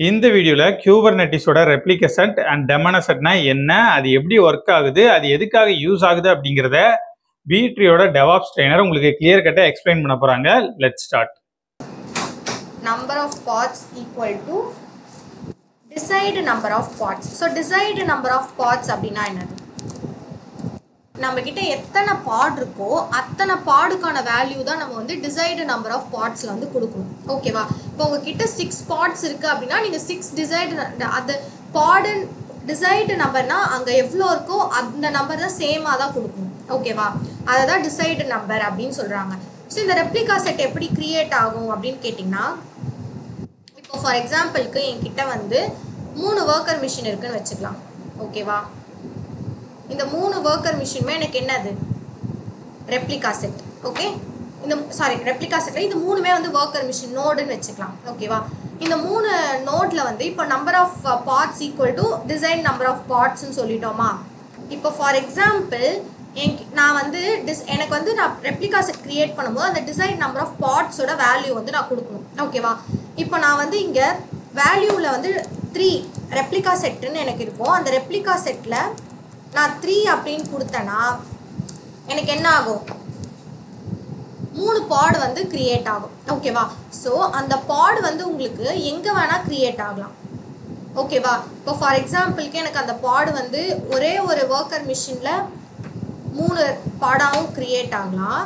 இந்த வீடியோல குபர்நெட்டிஸோட replica set and டெமன செட்னா என்ன, அது எப்படி ஒர்க் ஆகுது, அது எதுக்காக யூஸ் ஆகுது அப்படிங்கறத B-Treeயோட DevOps ட்ரெய்னர் உங்களுக்கு கிளியர் கட்டா எக்ஸ்பிளைன் பண்ண போறாங்க. Let's start. Number of pods equal to desired number of pods. So desired number of pods அப்படினா என்னது? நம்ம கிட்ட எத்தனை பாட் இருக்கோ அத்தனை பாடுக்கான வேல்யூ தான் நம்ம வந்து desired number of podsல வந்து கொடுக்கணும். ஓகேவா? இப்போ உங்ககிட்ட 6 பாட்ஸ் இருக்கு அப்படின்னா நீங்க 6 desired அந்த பாட் desired நம்பர்னா அங்க எவ்வளவு இருக்கோ அந்த நம்பர் தான் சேமா தான் கொடுக்கணும். ஓகேவா? அததான் desired number அப்படின்னு சொல்றாங்க. ஸோ இந்த ரெப்ளிகா செட் எப்படி கிரியேட் ஆகும் அப்படின்னு கேட்டிங்கன்னா, இப்போ ஃபார் எக்ஸாம்பிளுக்கு என்கிட்ட வந்து 3 ஒர்க்கர் மிஷின் இருக்குன்னு வச்சுக்கலாம். ஓகேவா? இந்த 3 ஒர்க்கர் மிஷினுமே எனக்கு என்னது ரெப்ளிகா செட். ஓகே, இந்த ரெப்ளிகா செட்ல இது 3மே வந்து ஒர்க்கர் மிஷின் நோடுன்னு வச்சுக்கலாம். ஓகேவா? இந்த 3 நோட்ல வந்து இப்போ number of parts equal to design number of பார்ட்ஸ்ன்னு சொல்லிட்டோமா. இப்போ ஃபார் எக்ஸாம்பிள் நான் வந்து எனக்கு வந்து நான் ரெப்ளிகா செட் கிரியேட் பண்ணும்போது அந்த டிசைன் நம்பர் ஆஃப் பார்ட்ஸோட வேல்யூ வந்து நான் கொடுக்கணும். ஓகேவா? இப்போ நான் வந்து இங்கே வேல்யூவில் வந்து 3 ரெப்ளிகா செட்டுன்னு எனக்கு இருக்கும். அந்த ரெப்ளிகா செட்டில் நான் 3 அப்படின்னு கொடுத்தேன்னா எனக்கு என்ன ஆகும், 3 பாட் வந்து கிரியேட் ஆகும். ஓகேவா? ஸோ அந்த பாட் வந்து உங்களுக்கு எங்கே வேணால் கிரியேட் ஆகலாம். ஓகேவா? இப்போ ஃபார் எக்ஸாம்பிளுக்கு எனக்கு அந்த பாட் வந்து ஒரே ஒரு ஒர்க்கர் மிஷினில் 3 பாடாகவும் கிரியேட் ஆகலாம்,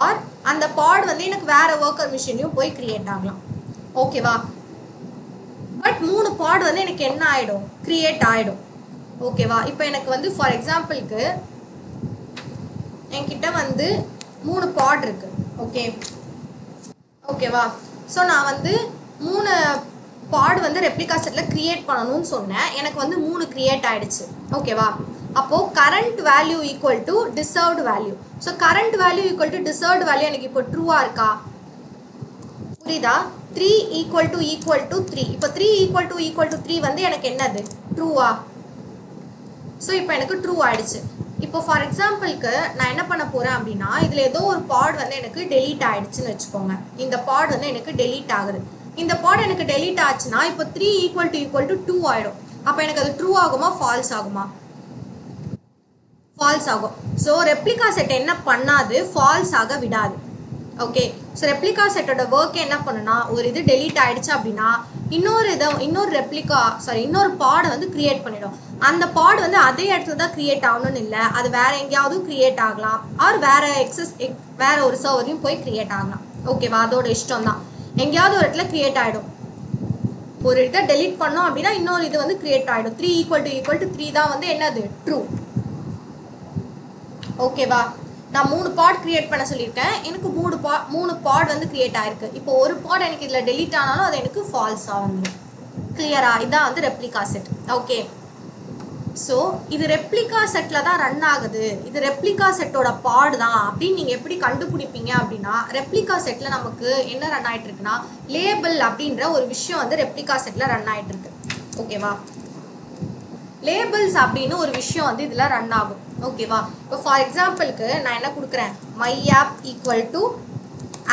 ஆர் அந்த பாட் வந்து எனக்கு வேற ஒர்க்கர் மிஷின்லையும் போய் கிரியேட் ஆகலாம். ஓகேவா? பட் 3 பாட் வந்து எனக்கு என்ன ஆகிடும், கிரியேட் ஆகிடும். ஓகேவா? இப்போ எனக்கு வந்து ஃபார் எக்ஸாம்பிளுக்கு என்கிட்ட வந்து 3 பாட் இருக்கு. ஓகேவா? ஸோ நான் வந்து 3 பாட் வந்து ரெப்ளிகா செட்டில் கிரியேட் பண்ணணும்னு சொன்னேன். எனக்கு வந்து 3 கிரியேட் ஆகிடுச்சு. ஓகேவா? அப்போது current value equal to deserved value. So current value equal to deserved value எனக்கு இப்போ ட்ரூவாக இருக்கா? புரியுதா? 3 ஈக்குவல் டு 3. இப்போ 3 ஈக்குவல் டு 3 வந்து எனக்கு என்னது ட்ரூவா? ஸோ இப்போ எனக்கு ட்ரூ ஆகிடுச்சு. இப்போ ஃபார் எக்ஸாம்பிளுக்கு நான் என்ன பண்ண போகிறேன் அப்படின்னா, இதில் ஏதோ ஒரு பாட் வந்து எனக்கு டெலீட் ஆகிடுச்சுன்னு வச்சுக்கோங்க. இந்த பாட் வந்து எனக்கு டெலீட் ஆகுது. இந்த பாட் எனக்கு டெலீட் ஆச்சுன்னா இப்போ 3 ஈக்குவல் டு 2 ஆகிடும். அப்போ எனக்கு அது ட்ரூ ஆகுமா ஃபால்ஸ் ஆகுமா? ஃபால்ஸ் ஆகும். ஸோ ரெப்ளிகா செட் என்ன பண்ணாது, ஃபால்ஸ் ஆக விடாது. ஓகே, ஸோ ரெப்ளிகா செட்டோட ஒர்க் என்ன பண்ணுன்னா, ஒரு இது டெலீட் ஆகிடுச்சு அப்படின்னா இன்னொரு பாடை வந்து கிரியேட் பண்ணிடும். அந்த பாட் வந்து அதே இடத்துல தான் கிரியேட் ஆகணும்னு இல்லை, அது வேற எங்கேயாவது கிரியேட் ஆகலாம், ஆர் வேற ஒரு சர்வரையும் போய் கிரியேட் ஆகலாம். ஓகேவா? அதோட இஷ்டம் தான். எங்கேயாவது ஒரு இடத்துல கிரியேட் ஆகிடும். ஒரு இடத்த டெலீட் பண்ணோம் அப்படின்னா இன்னொரு இது வந்து கிரியேட் ஆகிடும். 3 ஈக்குவல் டு 3 தான் வந்து என்னது ட்ரூ. ஓகேவா? நான் 3 பாட் கிரியேட் பண்ண சொல்லியிருக்கேன். எனக்கு 3 பாட் வந்து கிரியேட் ஆயிருக்கு. இப்போ ஒரு பாட் எனக்கு இதில் டெலீட் ஆனாலும் அது எனக்கு ஃபால்ஸ் ஆகும். கிளியரா? இதான் வந்து ரெப்ளிகா செட். ஓகே, ஸோ இது ரெப்ளிகா செட்டில் தான் ரன் ஆகுது, இது ரெப்ளிகா செட்டோட பாட் தான் அப்படின்னு நீங்கள் எப்படி கண்டுபிடிப்பீங்க அப்படின்னா, ரெப்ளிகா செட்டில் நமக்கு என்ன ரன் ஆகிட்டு இருக்குன்னா, லேபிள் அப்படின்ற ஒரு விஷயம் வந்து ரெப்ளிகா செட்டில் ரன் ஆகிட்டு இருக்கு. ஓகேவா? லேபிள்ஸ் அப்படின்னு ஒரு விஷயம் வந்து இதில் ரன் ஆகும். ஓகேவா? இப்போ ஃபார் எக்ஸாம்பிளுக்கு நான் என்ன கொடுக்குறேன், my app equal to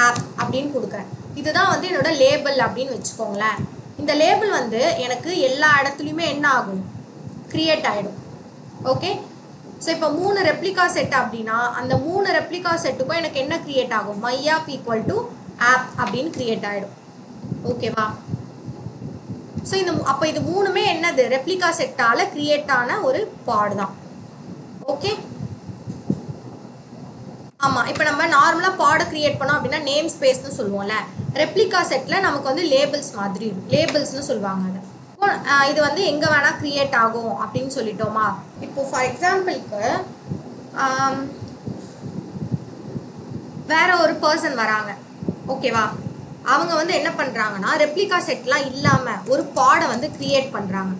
app அப்படின்னு கொடுக்குறேன். இதுதான் வந்து என்னோட லேபிள் அப்படின்னு வச்சுக்கோங்களேன். இந்த லேபிள் வந்து எனக்கு எல்லா இடத்துலையுமே என்ன ஆகும், கிரியேட் ஆகிடும். ஓகே, ஸோ இப்போ 3 ரெப்ளிகா செட் அப்படின்னா அந்த 3 ரெப்ளிகா செட்டுக்கும் எனக்கு என்ன கிரியேட் ஆகும், my app equal to app அப்படின்னு கிரியேட் ஆகிடும். ஓகேவா? ஸோ அப்போ இது 3மே என்னது ரெப்ளிகா செட்டால கிரியேட் ஆன ஒரு பாட் தான். ஓகே, ஆமாம். இப்போ நம்ம நார்மலாக பாடை கிரியேட் பண்ணோம் அப்படின்னா நேம் ஸ்பேஸ்னு சொல்லுவோம்ல, ரெப்ளிகா செட்டில் நமக்கு வந்து லேபிள்ஸ் மாதிரி லேபிள்ஸ்னு சொல்லுவாங்க. அது இது வந்து எங்கே வேணால் கிரியேட் ஆகும் அப்படின்னு சொல்லிட்டோமா. இப்போ ஃபார் எக்ஸாம்பிளுக்கு வேற ஒரு பர்சன் வராங்க. ஓகேவா? அவங்க வந்து என்ன பண்ணுறாங்கன்னா ரெப்ளிகா செட்லாம் இல்லாமல் ஒரு பாடை வந்து கிரியேட் பண்ணுறாங்க.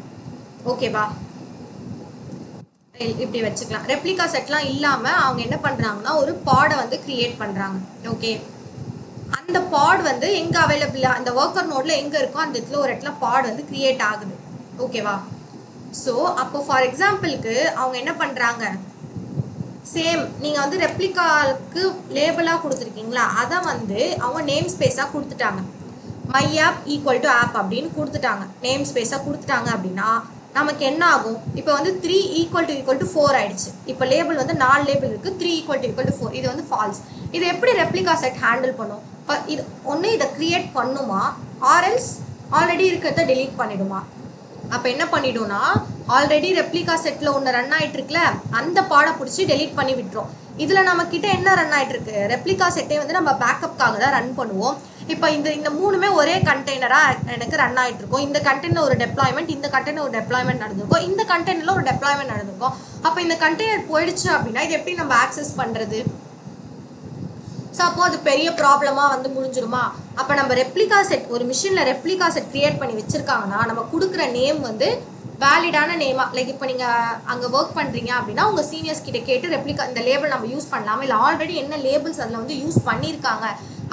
ஓகேவா? இப்படி வச்சுக்கலாம். ரெப்ளிகா செட்லாம் இல்லாமல் அவங்க என்ன பண்ணுறாங்கன்னா ஒரு பாடை வந்து கிரியேட் பண்ணுறாங்க. ஓகே, அந்த பாட் வந்து எங்கே அவைலபிள், அந்த ஒர்க்கர் நோடில் எங்கே இருக்கோ அந்த இடத்துல ஒரு இடத்துல பாட் வந்து கிரியேட் ஆகுது. ஓகேவா? ஸோ அப்போ ஃபார் எக்ஸாம்பிளுக்கு அவங்க என்ன பண்ணுறாங்க, சேம் நீங்கள் வந்து ரெப்ளிகாவுக்கு லேபிளாக கொடுத்துருக்கீங்களா, அதை வந்து அவங்க நேம் ஸ்பேஸாக கொடுத்துட்டாங்க. my app equal to app அப்படின்னு கொடுத்துட்டாங்க, நேம் ஸ்பேஸாக கொடுத்துட்டாங்க அப்படின்னா நமக்கு என்ன ஆகும்? இப்போ வந்து 3 ஈக்குவல் டு 4 ஆயிடுச்சு. இப்போ லேபிள் வந்து 4 லேபிள் இருக்குது, 3 ஈக்குவல் டு 4. இது வந்து ஃபால்ஸ். இது எப்படி ரெப்ளிகா செட் ஹேண்டில் பண்ணும்? இது ஒன்று இதை கிரியேட் பண்ணுமா, ஆர்எல்ஸ் ஆல்ரெடி இருக்கிறத டெலீட் பண்ணிடுமா? அப்போ என்ன பண்ணிடும்னா, ஆல்ரெடி ரெப்ளிகா செட்டில் ஒன்று ரன் ஆகிட்டு இருக்குல்ல, அந்த பாடை பிடிச்சி டெலீட் பண்ணி விட்டுரும். இதில் நம்மக்கிட்ட என்ன ரன் ஆகிட்டு இருக்கு? ரெப்ளிகா செட்டே வந்து நம்ம பேக்கப்காக தான் ரன் பண்ணுவோம். இப்போ இந்த மூணுமே ஒரே கண்டெய்னராக எனக்கு ரன் ஆகிட்டு இருக்கும். இந்த கண்டெய்னர் ஒரு டெப்ளாய்மெண்ட், இந்த கண்டெய்னர் ஒரு டெப்ளாய்மெண்ட் நடந்திருக்கும், இந்த கண்டெய்னரில் ஒரு டெப்ளாய்மெண்ட் நடந்திருக்கும். அப்போ இந்த கண்டெய்னர் போயிடுச்சு அப்படின்னா இது எப்படி நம்ம ஆக்சஸ் பண்ணுறது? ஸோ அப்போ அது பெரிய ப்ராப்ளமாக வந்து முடிஞ்சிருமா? அப்போ நம்ம ரெப்ளிகா செட், ஒரு மிஷினில் ரெப்ளிகா செட் கிரியேட் பண்ணி வச்சுருக்காங்கன்னா நம்ம கொடுக்குற நேம் வந்து வேலிடான நேமாக, லைக் இப்போ நீங்கள் அங்கே ஒர்க் பண்ணுறீங்க அப்படின்னா உங்கள் சீனியர்ஸ் கிட்ட கேட்டு ரெப்ளிகா இந்த லேபிள் நம்ம யூஸ் பண்ணலாமா, இல்லை ஆல்ரெடி என்ன லேபிள்ஸ் அதில் வந்து யூஸ் பண்ணியிருக்காங்க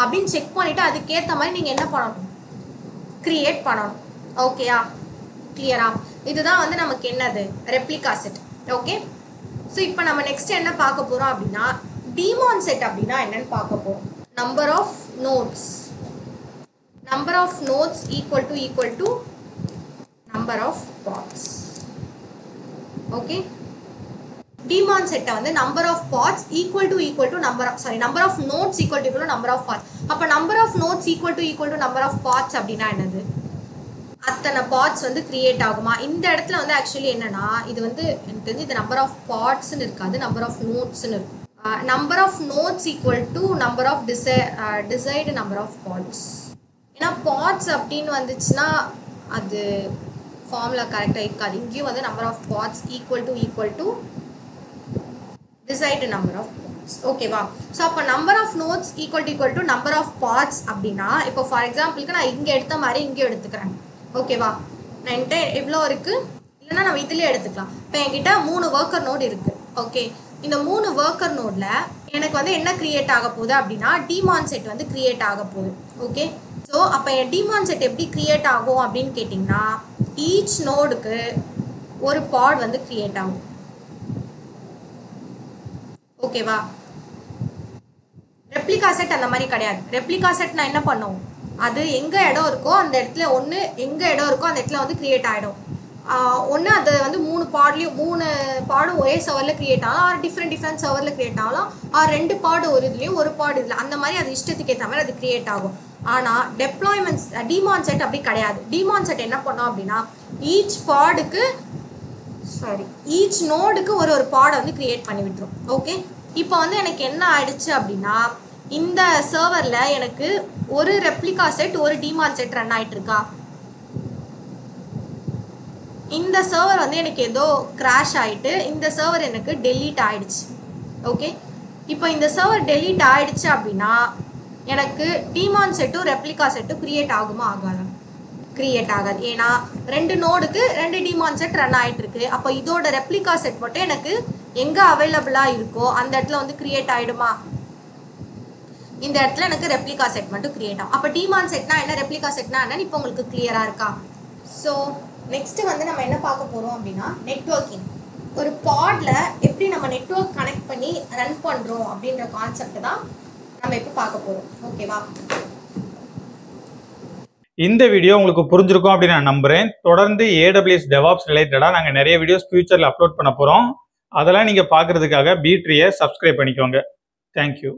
அப்படின்னு செக் பண்ணிவிட்டு அதுக்கேற்ற மாதிரி நீங்கள் என்ன பண்ணணும்? கிரியேட் பண்ணணும். ஓகேயா? கிளியரா? இதுதான் வந்து நமக்கு என்னது? Replica set. ஓகே, ஸோ இப்போ நம்ம நெக்ஸ்ட் என்ன பார்க்க போகிறோம் அப்படின்னா, டீமான் செட் அப்படின்னா என்னன்னு பார்க்க போகிறோம். Number of nodes equal to number of pods. Okay, daemon செட்டை வந்து number of pods equal to number of nodes equal to number of pods. அப்போ number of nodes equal to number of pods அப்படின்னா என்னது? அத்தனை pots வந்து create ஆகுமா? இந்த இடத்துல வந்து ஆக்சுவலி என்னன்னா, இது வந்து எனக்கு தெரிஞ்சு இது நம்பர் ஆஃப் பாட்ஸ்ன்னு இருக்காது, நம்பர் ஆஃப் நோட்ஸ்ன்னு இருக்கும். Number of nodes equal to number of desired number of pods. ஏன்னா பாட்ஸ் அப்படின்னு வந்துச்சுன்னா அது ஃபார்முலா கரெக்டாக இருக்காது. இங்கேயும் வந்து number of pods equal to desired number of pods. ஓகேவா? ஸோ அப்போ number of nodes equal to number of pods அப்படின்னா, இப்போ ஃபார் எக்ஸாம்பிளுக்கு நான் இங்கே எடுத்த மாதிரி இங்கே எடுத்துக்கிறேன். ஓகேவா? நான் என்கிட்ட எவ்வளோ இருக்குது, இல்லைன்னா நம்ம இதிலே எடுத்துக்கலாம். இப்போ என்கிட்ட 3 ஒர்க்கர் நோடு இருக்குது. ஓகே, இந்த 3 ஒர்க்கர் நோடில் எனக்கு வந்து என்ன கிரியேட் ஆக போகுது அப்படின்னா, டீமான் செட் வந்து கிரியேட் ஆக போகுது. ஓகே, ஸோ அப்போ என் டீமான் செட் எப்படி கிரியேட் ஆகும் அப்படின்னு கேட்டிங்கன்னா, ஈச் நோடுக்கு ஒரு பாட் வந்து கிரியேட் ஆகும். ஓகேவா? ரெப்ளிகா செட் அந்த மாதிரி கிடையாது. ரெப்ளிகா செட் நான் என்ன பண்ணுவோம், அது எங்கே இடம் இருக்கோ அந்த இடத்துல ஒன்று, எங்கே இடம் இருக்கோ அந்த இடத்துல வந்து கிரியேட் ஆகிடும். ஒன்று அது வந்து 3 பாடும் ஒரே சர்வரில் கிரியேட் ஆகலாம், ஆர் டிஃப்ரெண்ட் சர்வரில் கிரியேட் ஆகலாம், ஆர் 2 பாடு ஒரு இதுலேயும் ஒரு பாடு இதில், அந்த மாதிரி அது இஷ்டத்துக்கு ஏற்ற மாதிரி அது கிரியேட் ஆகும். ஆனால் டெப்ளாய்மெண்ட்ஸ் டீமான் செட் அப்படி கிடையாது. டீமான் செட் என்ன பண்ணோம் அப்படின்னா, ஈச் நோடுக்கு ஒரு பாடை வந்து கிரியேட் பண்ணி விட்டுரும். ஓகே, இப்போ வந்து எனக்கு என்ன ஆயிடுச்சு அப்படின்னா, இந்த சர்வரில் எனக்கு ஒரு ரெப்ளிகா செட் ஒரு டீமான் செட் ரன் ஆகிட்டு இருக்கா. இந்த சர்வர் வந்து எனக்கு ஏதோ கிராஷ் ஆகிட்டு இந்த சர்வர் எனக்கு டெலீட் ஆகிடுச்சு. ஓகே, இப்போ இந்த சர்வர் டெலீட் ஆகிடுச்சு அப்படின்னா எனக்கு டீமான் செட்டும் ரெப்ளிகா செட்டும் கிரியேட் ஆகுமா? ஆகாது, கிரியேட் ஆகாது. ஏன்னா 2 நோடுக்கு 2 டீமான் செட் ரன் ஆகிட்டு இருக்கு. அப்போ இதோட ரெப்ளிகா செட் மட்டும் எனக்கு எங்கே அவைலபிளாக இருக்கோ அந்த இடத்துல வந்து கிரியேட் ஆகிடுமா? இந்த இடத்துல எனக்கு ரெப்ளிகா செட் மட்டும் கிரியேட் ஆகும். அப்போ டீமான் செட்னா என்ன, ரெப்ளிகா செட்னா என்னன்னு இப்போ உங்களுக்கு கிளியராக இருக்கா? ஸோ நெக்ஸ்ட் வந்து நம்ம என்ன பார்க்க போகிறோம் அப்படின்னா, நெட்வொர்க்கிங். ஒரு பாடில் எப்படி நம்ம நெட்வொர்க் கனெக்ட் பண்ணி ரன் பண்ணுறோம் அப்படின்ற கான்செப்ட் தான் நம்ம இப்போ பார்க்க போகிறோம். ஓகேவா? இந்த வீடியோ உங்களுக்கு புரிஞ்சிருக்கும் அப்படின்னு நான் நம்புறேன். தொடர்ந்து AWS DevOps ரிலேட்டடாக நாங்கள் நிறைய வீடியோஸ் ஃபியூச்சரில் அப்லோட் பண்ண போகிறோம். அதெல்லாம் நீங்கள் பார்க்குறதுக்காக B-Tree சப்ஸ்கிரைப் பண்ணிக்கோங்க. தேங்க்யூ.